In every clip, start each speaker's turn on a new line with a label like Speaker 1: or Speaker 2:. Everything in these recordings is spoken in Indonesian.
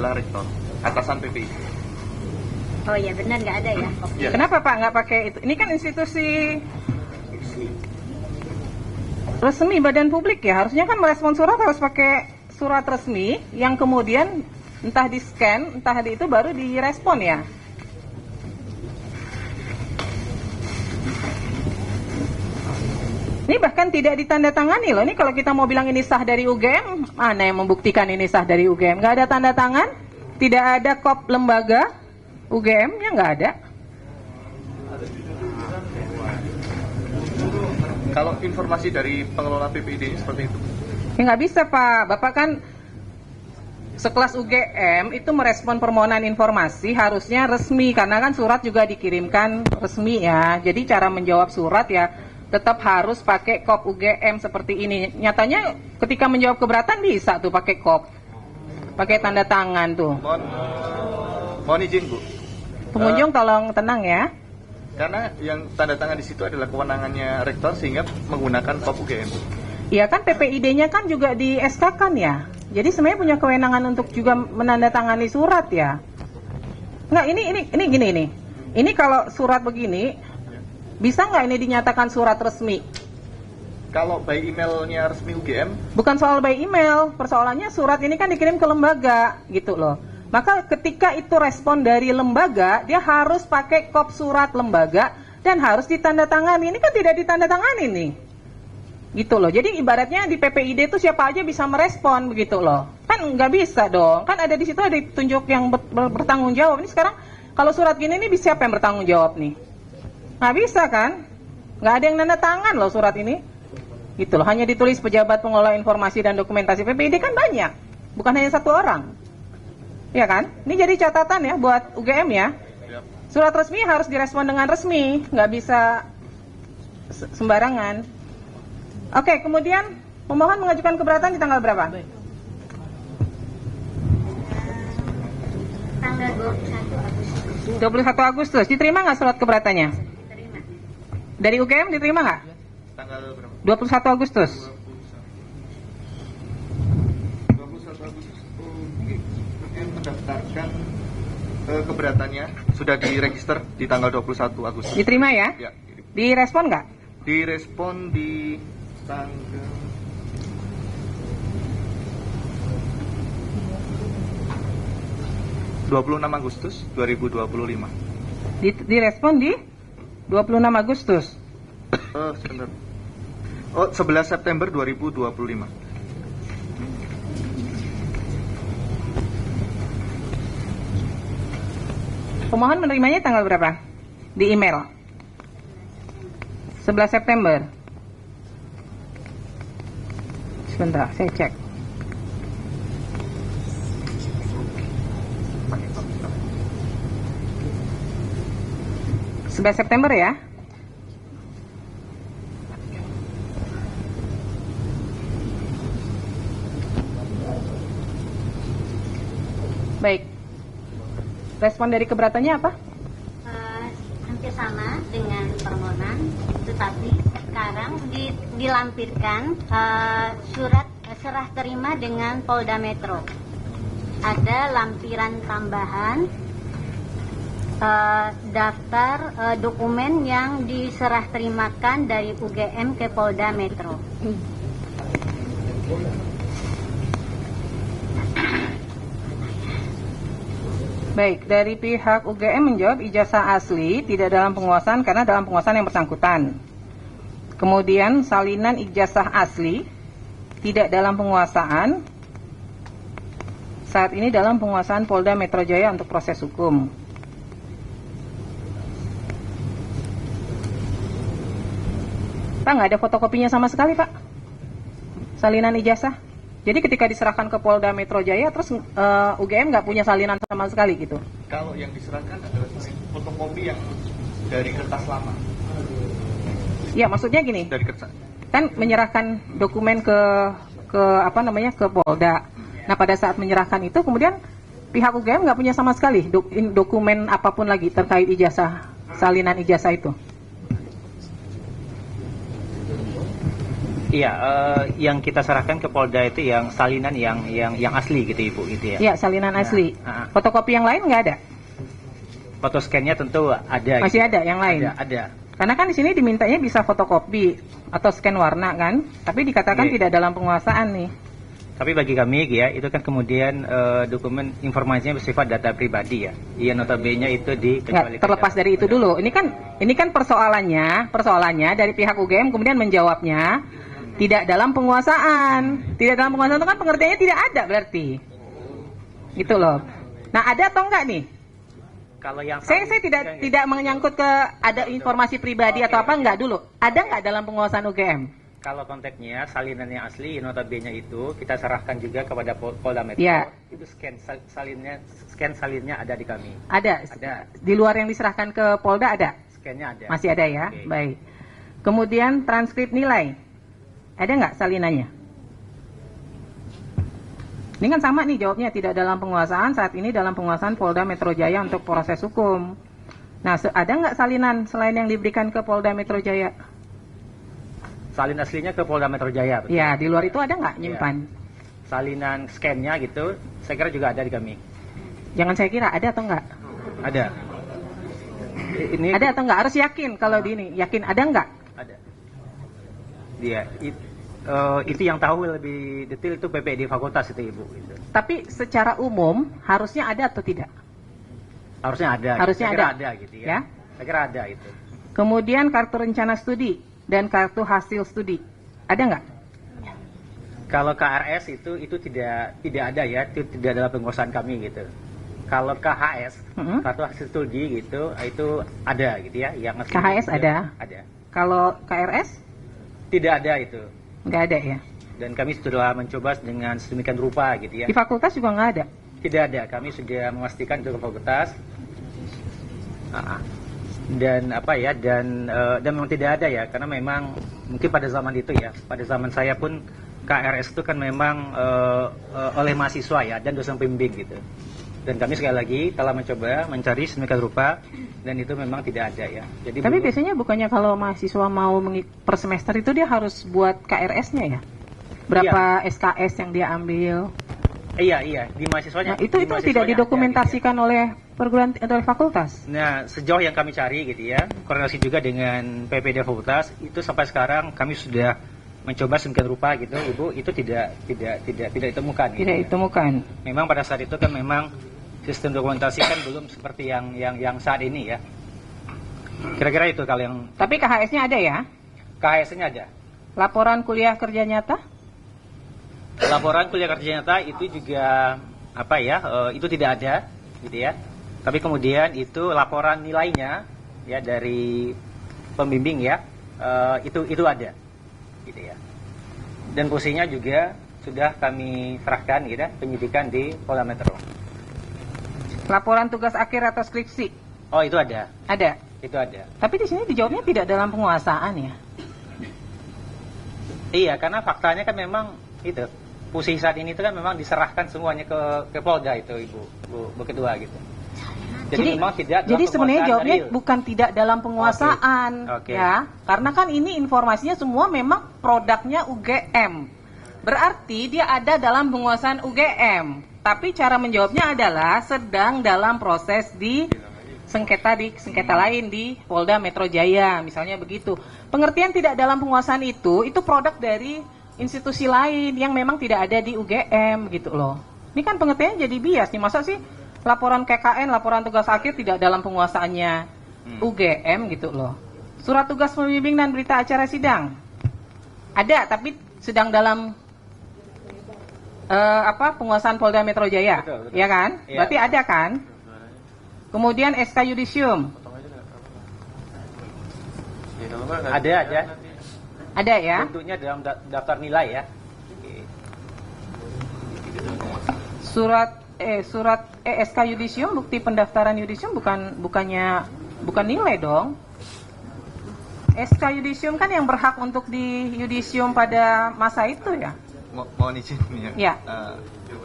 Speaker 1: adalah rektor, atasan PPI.
Speaker 2: Oh iya benar, nggak ada ya?
Speaker 1: Ya.
Speaker 3: Kenapa Pak nggak pakai itu? Ini kan institusi resmi badan publik ya, harusnya kan merespon surat harus pakai surat resmi yang kemudian entah di scan, entah di itu baru direspon ya. Ini bahkan tidak ditandatangani loh. Ini kalau kita mau bilang ini sah dari UGM, mana yang membuktikan ini sah dari UGM? Nggak ada tanda tangan, tidak ada kop lembaga UGM-nya, nggak ada.
Speaker 1: Kalau informasi dari pengelola PPID ini seperti itu?
Speaker 3: Ya nggak bisa Pak, Bapak kan sekelas UGM itu merespon permohonan informasi harusnya resmi, karena kan surat juga dikirimkan resmi ya. Jadi cara menjawab surat ya tetap harus pakai kop UGM seperti ini. Nyatanya ketika menjawab keberatan bisa tuh pakai kop, pakai tanda tangan tuh.
Speaker 1: Mohon izin Bu.
Speaker 3: Pengunjung tolong tenang ya.
Speaker 1: Karena yang tanda tangan di situ adalah kewenangannya rektor sehingga menggunakan kop UGM.
Speaker 3: Iya kan PPID-nya kan juga di SK-kan ya. Jadi sebenarnya punya kewenangan untuk juga menandatangani surat ya. Nggak, ini gini nih. Ini kalau surat begini, bisa nggak ini dinyatakan surat resmi?
Speaker 1: Kalau by emailnya resmi UGM?
Speaker 3: Bukan soal by email, persoalannya surat ini kan dikirim ke lembaga gitu loh. Maka ketika itu respon dari lembaga, dia harus pakai kop surat lembaga dan harus ditandatangani. Ini kan tidak ditandatangani nih. Gitu loh. Jadi ibaratnya di PPID itu siapa aja bisa merespon begitu loh. Kan nggak bisa dong. Kan ada di situ ada tunjuk yang bertanggung jawab. Ini sekarang kalau surat gini nih siapa yang bertanggung jawab nih? Nggak bisa kan? Nggak ada yang nanda tangan loh surat ini. Gitu loh. Hanya ditulis pejabat pengelola informasi dan dokumentasi PPID kan banyak. Bukan hanya satu orang. Ya kan? Ini jadi catatan ya buat UGM ya. Surat resmi harus direspon dengan resmi, nggak bisa sembarangan. Oke, kemudian pemohon mengajukan keberatan di tanggal berapa?
Speaker 2: Tanggal 21 Agustus.
Speaker 3: 21 Agustus. Diterima nggak surat keberatannya?
Speaker 2: Terima.
Speaker 3: Dari UGM diterima nggak?
Speaker 1: Tanggal berapa?
Speaker 3: 21 Agustus.
Speaker 1: 21 Agustus. UGM mendaftarkan keberatannya sudah diregister di tanggal 21 Agustus.
Speaker 3: Diterima ya?
Speaker 1: Ya.
Speaker 3: Direspon nggak?
Speaker 1: Direspon di tanggal 26 Agustus 2025.
Speaker 3: Direspon di 26 Agustus.
Speaker 1: Sebentar. 11 September 2025.
Speaker 3: Pemohon menerimanya tanggal berapa? Di email. 11 September. Sebentar, saya cek. September ya. Baik. Respon dari keberatannya apa?
Speaker 2: Hampir sama dengan permohonan, tetapi sekarang dilampirkan surat serah terima dengan Polda Metro. Ada lampiran tambahan daftar dokumen yang diserah terimakan dari UGM ke Polda Metro.
Speaker 3: Baik, dari pihak UGM menjawab ijazah asli tidak dalam penguasaan karena dalam penguasaan yang bersangkutan. Kemudian salinan ijazah asli tidak dalam penguasaan, saat ini dalam penguasaan Polda Metro Jaya untuk proses hukum. Pak, nggak ada fotokopinya sama sekali Pak, salinan ijazah. Jadi ketika diserahkan ke Polda Metro Jaya, terus UGM nggak punya salinan sama sekali gitu?
Speaker 1: Kalau yang diserahkan adalah fotokopi yang dari kertas lama.
Speaker 3: Ya, maksudnya gini.
Speaker 1: Dari kertas.
Speaker 3: Kan menyerahkan dokumen ke ke Polda. Nah, pada saat menyerahkan itu kemudian pihak UGM nggak punya sama sekali dokumen apapun lagi terkait ijazah, salinan ijazah itu.
Speaker 4: Iya, yang kita serahkan ke Polda itu yang salinan yang asli gitu Ibu gitu ya.
Speaker 3: Iya, salinan asli. Fotokopi yang lain nggak ada?
Speaker 4: Foto scan-nya tentu ada.
Speaker 3: Masih
Speaker 4: gitu.
Speaker 3: ada yang lain?
Speaker 4: Ada.
Speaker 3: Karena kan di sini dimintanya bisa fotokopi atau scan warna kan, tapi dikatakan tidak dalam penguasaan nih.
Speaker 4: Tapi bagi kami ya, itu kan kemudian dokumen informasinya bersifat data pribadi ya. Iya, notabene itu
Speaker 3: Nggak, terlepas dari itu dulu. Ini kan persoalannya dari pihak UGM kemudian menjawabnya tidak dalam penguasaan. Tidak dalam penguasaan itu kan pengertiannya tidak ada berarti. Gitu loh. Nah, ada atau enggak nih?
Speaker 4: Kalau yang
Speaker 3: Saya tidak menyangkut ke ada informasi pribadi atau apa, enggak dulu. Ada enggak dalam penguasaan UGM?
Speaker 4: Kalau konteksnya salinan yang asli notabene itu kita serahkan juga kepada Polda Metro.
Speaker 3: Ya.
Speaker 4: Itu scan salinnya ada di kami.
Speaker 3: Ada.
Speaker 4: Ada.
Speaker 3: Di luar yang diserahkan ke Polda ada?
Speaker 4: Scan-nya ada.
Speaker 3: Masih ada ya?
Speaker 4: Oke.
Speaker 3: Baik. Kemudian transkrip nilai. Ada nggak salinannya? Ini kan sama nih jawabnya, tidak dalam penguasaan, saat ini dalam penguasaan Polda Metro Jaya untuk proses hukum. Nah, ada nggak salinan selain yang diberikan ke Polda Metro Jaya?
Speaker 4: Salin aslinya ke Polda Metro Jaya. Betul?
Speaker 3: Ya, di luar itu ada nggak nyimpan?
Speaker 4: Salinan scan-nya gitu, saya kira juga ada di kami.
Speaker 3: Jangan saya kira, ada atau nggak?
Speaker 4: Ada. Ini
Speaker 3: Ada atau nggak? Harus yakin kalau di ini. Yakin ada nggak?
Speaker 4: ada. Dia itu yang tahu lebih detail itu PPD fakultas itu Ibu. Gitu.
Speaker 3: Tapi secara umum harusnya ada atau tidak?
Speaker 4: Harusnya ada.
Speaker 3: Harusnya
Speaker 4: saya kira
Speaker 3: ada.
Speaker 4: ada gitu ya.
Speaker 3: Ya?
Speaker 4: Saya kira ada itu.
Speaker 3: Kemudian kartu rencana studi dan kartu hasil studi. Ada nggak?
Speaker 4: Kalau KRS itu tidak ada ya, itu tidak dalam penguasaan kami gitu. Kalau KHS, kartu hasil studi gitu, itu ada gitu ya. Yang
Speaker 3: KHS
Speaker 4: gitu,
Speaker 3: ada?
Speaker 4: Ada.
Speaker 3: Kalau KRS?
Speaker 4: Tidak ada itu.
Speaker 3: Nggak ada ya?
Speaker 4: Dan kami sudah mencoba dengan sedemikian rupa gitu ya.
Speaker 3: Di fakultas juga nggak ada?
Speaker 4: Tidak ada, kami sudah memastikan itu ke fakultas. Dan memang tidak ada ya, karena memang mungkin pada zaman itu ya, pada zaman saya pun KRS itu kan memang oleh mahasiswa ya dan dosen pembimbing gitu. Dan kami sekali lagi telah mencoba mencari sedemikian rupa dan itu memang tidak ada ya. Jadi
Speaker 3: Tapi biasanya bukannya kalau mahasiswa mau per semester itu dia harus buat KRS-nya ya? Berapa SKS yang dia ambil?
Speaker 4: Iya, di mahasiswanya.
Speaker 3: Nah, itu tidak didokumentasikan oleh perguruan atau fakultas?
Speaker 4: Nah, sejauh yang kami cari gitu ya, koordinasi juga dengan PPD fakultas, itu sampai sekarang kami sudah mencoba sedemikian rupa gitu, Ibu, itu tidak ditemukan.
Speaker 3: Tidak ditemukan.
Speaker 4: Memang pada saat itu kan memang sistem dokumentasi kan belum seperti yang saat ini ya. Kira-kira itu kalau yang.
Speaker 3: Tapi KHS-nya ada ya?
Speaker 4: KHS-nya ada.
Speaker 3: Laporan kuliah kerja nyata?
Speaker 4: Laporan kuliah kerja nyata itu juga itu tidak ada gitu ya. Tapi kemudian itu laporan nilainya ya dari pembimbing ya, itu ada gitu ya. Dan posisinya juga sudah kami serahkan gitu ya, penyidikan di Polda Metro.
Speaker 3: Laporan tugas akhir atau skripsi?
Speaker 4: Oh, itu ada.
Speaker 3: Ada.
Speaker 4: Itu ada.
Speaker 3: Tapi di sini dijawabnya tidak dalam penguasaan ya?
Speaker 4: Iya, karena faktanya kan memang itu posisi saat ini itu kan memang diserahkan semuanya ke Polda itu Bu Ketua gitu. Jadi memang tidak.
Speaker 3: Jadi sebenarnya jawabnya bukan tidak dalam penguasaan
Speaker 4: Okay.
Speaker 3: ya, karena kan ini informasinya semua memang produknya UGM. Berarti dia ada dalam penguasaan UGM. Tapi cara menjawabnya adalah sedang dalam proses di sengketa lain di Polda Metro Jaya, misalnya begitu. Pengertian tidak dalam penguasaan itu produk dari institusi lain yang memang tidak ada di UGM gitu loh. Ini kan pengertiannya jadi bias nih, masa sih laporan KKN, laporan tugas akhir tidak dalam penguasaannya UGM gitu loh. Surat tugas pembimbing dan berita acara sidang ada, tapi sedang dalam penguasaan Polda Metro Jaya,
Speaker 4: betul.
Speaker 3: Ya kan?
Speaker 4: Ya.
Speaker 3: Berarti ada kan? Kemudian SK Yudisium.
Speaker 4: Ada.
Speaker 3: Ada ya?
Speaker 4: Bentuknya dalam daftar nilai ya.
Speaker 3: Surat SK Yudisium, bukti pendaftaran Yudisium bukan nilai dong. SK Yudisium kan yang berhak untuk di Yudisium pada masa itu ya.
Speaker 1: Mohon izin ya.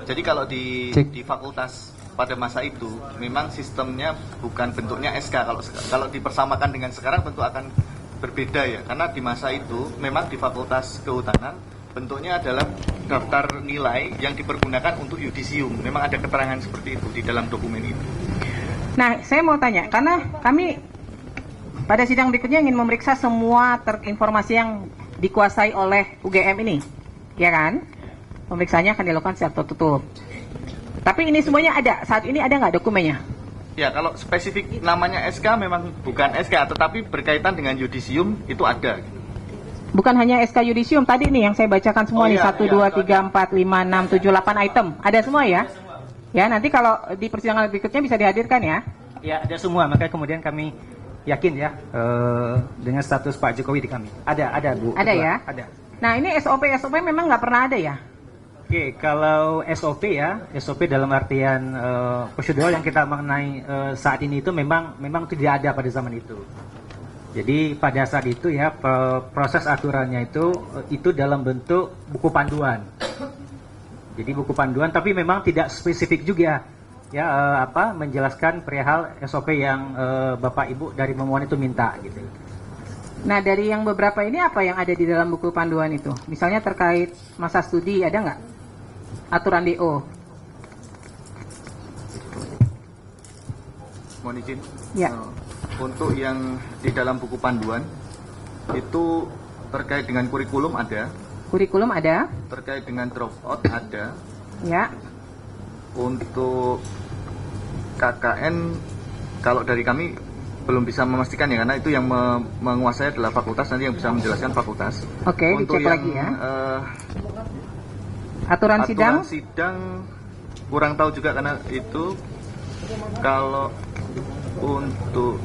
Speaker 1: Jadi kalau di fakultas pada masa itu memang sistemnya bukan bentuknya SK. Kalau dipersamakan dengan sekarang tentu akan berbeda ya, karena di masa itu memang di Fakultas Kehutanan bentuknya adalah daftar nilai yang dipergunakan untuk yudisium. Memang ada keterangan seperti itu di dalam dokumen itu.
Speaker 3: Nah, saya mau tanya, karena kami pada sidang berikutnya ingin memeriksa semua informasi yang dikuasai oleh UGM ini, ya kan? Pemeriksaannya akan dilakukan secara tertutup. Tapi ini semuanya ada, saat ini ada nggak dokumennya?
Speaker 1: Ya, kalau spesifik namanya SK memang bukan SK, tetapi berkaitan dengan yudisium itu ada.
Speaker 3: Bukan hanya SK Yudisium, tadi nih yang saya bacakan semua
Speaker 1: Oh,
Speaker 3: nih,
Speaker 1: iya,
Speaker 3: 1,
Speaker 1: iya.
Speaker 3: 2, 3, 4, 5, 6, 7, 8 item. Ada semua ya? Ya, nanti kalau di persidangan berikutnya bisa dihadirkan ya?
Speaker 4: Ya, ada semua. Makanya kemudian kami yakin ya dengan status Pak Jokowi di kami. Ada Bu.
Speaker 3: Ada
Speaker 4: Ketua.
Speaker 3: ya?
Speaker 4: Ada.
Speaker 3: Nah, ini SOP memang nggak pernah ada ya?
Speaker 4: Oke, kalau SOP ya, SOP dalam artian prosedur yang kita mengenai saat ini itu memang tidak ada pada zaman itu. Jadi pada saat itu ya proses aturannya itu dalam bentuk buku panduan. Jadi buku panduan, tapi memang tidak spesifik juga ya menjelaskan perihal SOP yang Bapak Ibu dari pemohon itu minta gitu.
Speaker 3: Nah, dari yang beberapa ini apa yang ada di dalam buku panduan itu? Misalnya terkait masa studi, ada nggak? Aturan DO.
Speaker 1: Mohon izin.
Speaker 3: Ya.
Speaker 1: Untuk yang di dalam buku panduan itu terkait dengan kurikulum ada,
Speaker 3: Kurikulum ada?
Speaker 1: terkait dengan dropout ada,
Speaker 3: Ya.
Speaker 1: untuk KKN kalau dari kami belum bisa memastikan ya, karena itu yang menguasai adalah fakultas, nanti yang bisa menjelaskan fakultas.
Speaker 3: Oke,
Speaker 1: Untuk
Speaker 3: dicek
Speaker 1: yang
Speaker 3: lagi ya.
Speaker 1: aturan
Speaker 3: Aturan sidang?
Speaker 1: sidang kurang tahu juga, karena itu kalau untuk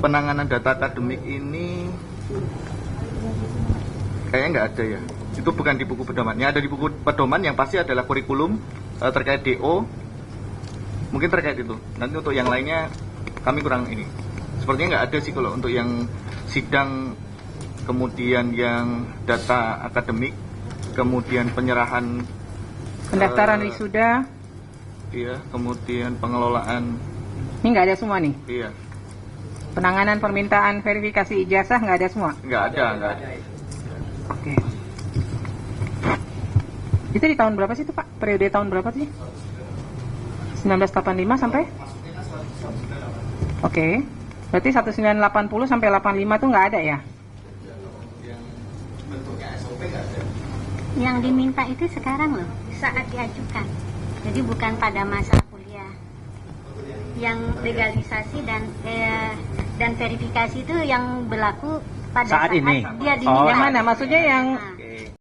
Speaker 1: penanganan data akademik ini kayaknya nggak ada ya. Itu bukan di buku pedoman. Yang ada di buku pedoman yang pasti adalah kurikulum terkait DO. Mungkin terkait itu. Nanti untuk yang lainnya kami kurang ini. Sepertinya nggak ada sih kalau untuk yang sidang, kemudian yang data akademik, kemudian penyerahan
Speaker 3: Pendaftaran
Speaker 1: eh,
Speaker 3: wisuda?
Speaker 1: iya, kemudian pengelolaan,
Speaker 3: Ini nggak ada semua nih?
Speaker 1: iya,
Speaker 3: Penanganan permintaan verifikasi ijazah nggak ada semua?
Speaker 1: nggak ada.
Speaker 3: Oke. Itu di tahun berapa sih itu Pak? Periode tahun berapa sih? 1985 sampai? Oke. Berarti 1980 sampai 85 itu nggak ada ya?
Speaker 2: Yang diminta itu sekarang loh, saat diajukan. Jadi bukan pada masa kuliah. Yang legalisasi dan verifikasi itu yang berlaku pada
Speaker 4: Saat ini?
Speaker 2: dia
Speaker 4: Oh.
Speaker 3: Yang mana? Maksudnya yang